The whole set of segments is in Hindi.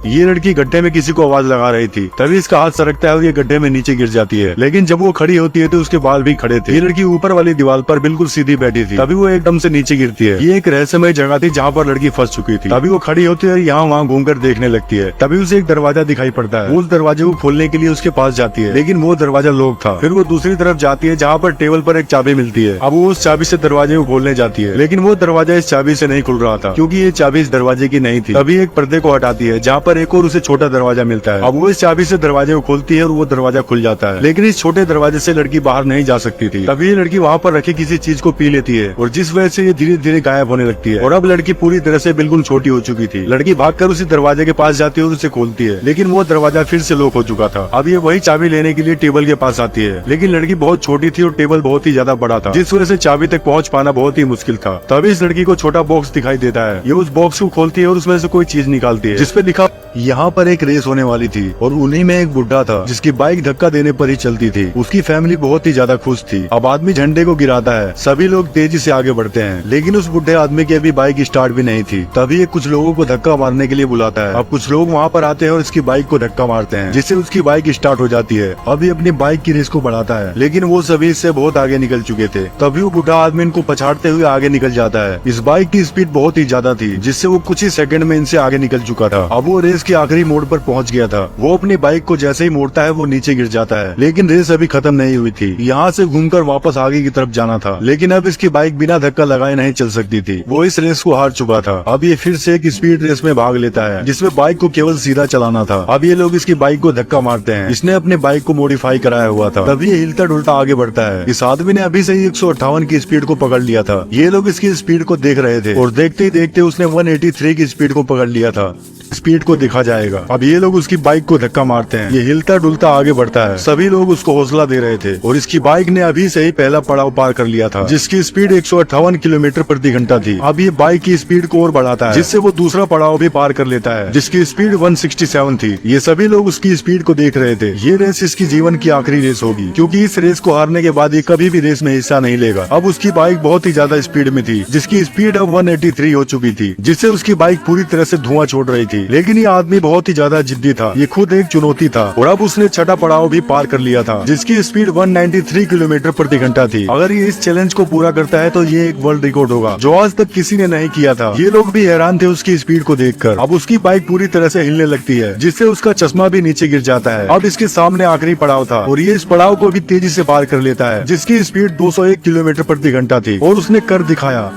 ये लड़की गड्ढे में किसी को आवाज लगा रही थी। तभी इसका हाथ सरकता है और ये गड्ढे में नीचे गिर जाती है। लेकिन जब वो खड़ी होती है तो उसके बाल भी खड़े थे। ये लड़की ऊपर वाली दीवार पर बिल्कुल सीधी बैठी थी। तभी वो एकदम से नीचे गिरती है। ये एक रहस्यमय जगह थी जहाँ पर लड़की फंस चुकी थी। तभी वो खड़ी होती है और यहाँ वहाँ घूमकर देखने लगती है। तभी उसे एक दरवाजा दिखाई पड़ता है। उस दरवाजे को खोलने के लिए उसके पास जाती है, लेकिन वो दरवाजा लॉक था। फिर वो दूसरी तरफ जाती है जहाँ पर टेबल पर एक चाबी मिलती है। अब वो उस चाबी से दरवाजे को खोलने जाती है, लेकिन वो दरवाजा इस चाबी से नहीं खुल रहा था, क्योंकि ये चाबी इस दरवाजे की नहीं थी। तभी एक पर्दे को हटाती है जहाँ पर एक और उसे छोटा दरवाजा मिलता है। अब वो इस चाबी से दरवाजे को खोलती है और वो दरवाजा खुल जाता है, लेकिन इस छोटे दरवाजे से लड़की बाहर नहीं जा सकती थी। तभी ये लड़की वहाँ पर रखी किसी चीज को पी लेती है और जिस वजह से ये धीरे धीरे गायब होने लगती है। और अब लड़की पूरी तरह से बिल्कुल छोटी हो चुकी थी। लड़की भागकर उसी दरवाजे के पास जाती है और उसे खोलती है, लेकिन वो दरवाजा फिर से लॉक हो चुका था। अब ये वही चाबी लेने के लिए टेबल के पास आती है, लेकिन लड़की बहुत छोटी थी और टेबल बहुत ही ज्यादा बड़ा था, जिस वजह से चाबी तक पहुंच पाना बहुत ही मुश्किल था। तभी इस लड़की को छोटा बॉक्स दिखाई देता है। ये उस बॉक्स को खोलती है और उसमें से कोई चीज निकालती है, जिसपे लिखा यहाँ पर एक रेस होने वाली थी और उन्हीं में एक बुढ़ा था जिसकी बाइक धक्का देने पर ही चलती थी। उसकी फैमिली बहुत ही ज्यादा खुश थी। अब आदमी झंडे को गिराता है, सभी लोग तेजी से आगे बढ़ते हैं, लेकिन उस बुढ़े आदमी की अभी बाइक स्टार्ट भी नहीं थी। तभी ये कुछ लोगों को धक्का मारने के लिए बुलाता है। अब कुछ लोग वहाँ पर आते हैं और इसकी बाइक को धक्का मारते हैं, जिससे उसकी बाइक स्टार्ट हो जाती है। अब ये अपनी बाइक की रेस को बढ़ाता है, लेकिन वो सभी इससे बहुत आगे निकल चुके थे। तभी वो बुढ़ा आदमी इनको पछाड़ते हुए आगे निकल जाता है। इस बाइक की स्पीड बहुत ही ज्यादा थी, जिससे वो कुछ ही सेकंड में इनसे आगे निकल चुका था। अब वो रेस के आखिरी मोड़ पर पहुंच गया था। वो अपनी बाइक को जैसे ही मोड़ता है वो नीचे गिर जाता है, लेकिन रेस अभी खत्म नहीं हुई थी। यहाँ से घूमकर वापस आगे की तरफ जाना था, लेकिन अब इसकी बाइक बिना धक्का लगाए नहीं चल सकती थी। वो इस रेस को हार चुका था। अब ये फिर से एक स्पीड रेस में भाग लेता है, जिसमें बाइक को केवल सीधा चलाना था। अब ये लोग इसकी बाइक को धक्का मारते हैं। इसने अपने बाइक को मॉडिफाई कराया हुआ था। तभी ये हिलता डुलता आगे बढ़ता है। इस आदमी ने अभी से ही 158 की स्पीड को पकड़ लिया था। ये लोग इसकी स्पीड को देख रहे थे और देखते ही देखते उसने 183 की स्पीड को पकड़ लिया था। स्पीड को देखा जाएगा। अब ये लोग उसकी बाइक को धक्का मारते हैं। ये हिलता डुलता आगे बढ़ता है। सभी लोग उसको हौसला दे रहे थे और इसकी बाइक ने अभी से ही पहला पड़ाव पार कर लिया था, जिसकी स्पीड 158 किलोमीटर प्रति घंटा थी। अब ये बाइक की स्पीड को और बढ़ाता है, जिससे वो दूसरा पड़ाव भी पार कर लेता है, जिसकी स्पीड 167 थी। ये सभी लोग उसकी स्पीड को देख रहे थे। ये रेस इसकी जीवन की आखिरी रेस होगी, क्योंकि इस रेस को हारने के बाद ये कभी भी रेस में हिस्सा नहीं लेगा। अब उसकी बाइक बहुत ही ज्यादा स्पीड में थी, जिसकी स्पीड अब 183 हो चुकी थी, जिससे उसकी बाइक पूरी तरह से धुआं छोड़ रही थी। लेकिन ये आदमी बहुत ही ज्यादा जिद्दी था। ये खुद एक चुनौती था और अब उसने छठा पड़ाव भी पार कर लिया था, जिसकी स्पीड 193 किलोमीटर प्रति घंटा थी। अगर ये इस चैलेंज को पूरा करता है तो ये एक वर्ल्ड रिकॉर्ड होगा, जो आज तक किसी ने नहीं किया था। ये लोग भी हैरान थे उसकी स्पीड को देखकर। अब उसकी बाइक पूरी तरह से हिलने लगती है, जिससे उसका चश्मा भी नीचे गिर जाता है। अब इसके सामने आखिरी पड़ाव था और ये इस पड़ाव को भी तेजी से पार कर लेता है, जिसकी स्पीड 201 किलोमीटर प्रति घंटा थी और उसने कर दिखाया।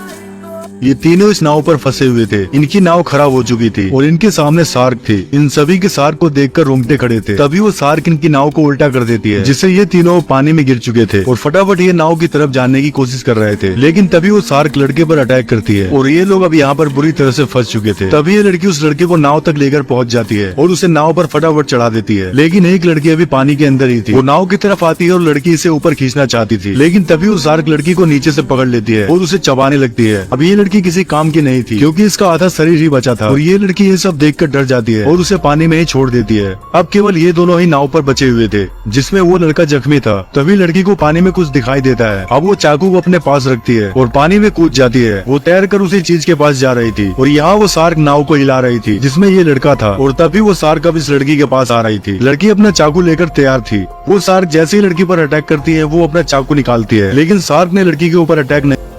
ये तीनों इस नाव पर फंसे हुए थे। इनकी नाव खराब हो चुकी थी और इनके सामने शार्क थे। इन सभी के शार्क को देखकर रोंगटे खड़े थे। तभी वो शार्क इनकी नाव को उल्टा कर देती है, जिससे ये तीनों पानी में गिर चुके थे और फटाफट ये नाव की तरफ जाने की कोशिश कर रहे थे। लेकिन तभी वो शार्क लड़के पर अटैक करती है और ये लोग अब यहाँ पर बुरी तरह से फंस चुके थे। तभी ये लड़की उस लड़के को नाव तक लेकर पहुँच जाती है और उसे नाव पर फटाफट चढ़ा देती है। लेकिन एक लड़की अभी पानी के अंदर ही थी। वो नाव की तरफ आती है और लड़की इसे ऊपर खींचना चाहती थी, लेकिन तभी वो शार्क लड़की को नीचे से पकड़ लेती है और उसे चबाने लगती है। अब ये लड़की किसी काम की नहीं थी, क्योंकि इसका आधा शरीर ही बचा था और ये लड़की ये सब देखकर डर जाती है और उसे पानी में ही छोड़ देती है। अब केवल ये दोनों ही नाव पर बचे हुए थे, जिसमें वो लड़का जख्मी था। तभी लड़की को पानी में कुछ दिखाई देता है। अब वो चाकू को अपने पास रखती है और पानी में कूद जाती है। वो तैर कर उसी चीज के पास जा रही थी और यहाँ वो शार्क नाव को हिला रही थी, जिसमें ये लड़का था। और तभी वो शार्क अब इस लड़की के पास आ रही थी। लड़की अपना चाकू लेकर तैयार थी। वो शार्क जैसे ही लड़की पर अटैक करती है वो अपना चाकू निकालती है, लेकिन शार्क ने लड़की के ऊपर अटैक नहीं